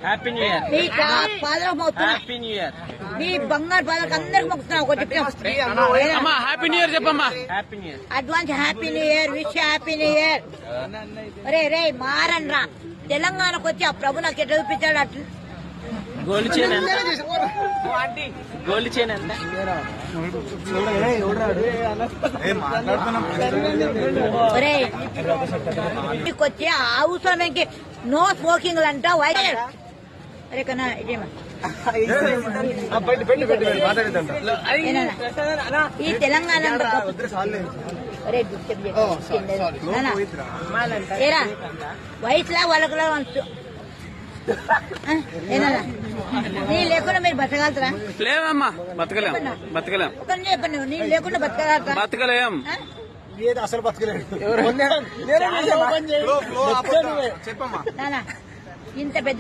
Happy new year. మీ పాదలకు మొక్కుతున్నా. Happy new year. మీ బంగారు పాదలకు అందరికి మొక్కుతున్నా. ఒకటి అమ్మా హ్యాపీ న్యూ ఇయర్ చెప్పమ్మా. Happy new year. Advance happy new year. Wish happy new year. రే మారన్రా. తెలంగాణకు వచ్చి ఆ ప్రభు నాకు ఎట్లా చూపించాడు అట్లా. గోల్డ్ చైన్ ఎంత? గోల్డ్ చైన్ ఎంత? వచ్చి అవసరమే నో స్మోకింగ్ అంట. అరే కన్నా ఇదేమా ఈ తెలంగాణ వయసులా వాళ్ళకులా ఏనా నీ లేకుండా మీరు బతకగలుగుతారా? లేదమ్మా బతకలేం. ఒకరిని చెప్పండి నీ లేకుండా బతకలేం. అసలు బతకలేదు. ఇంత పెద్ద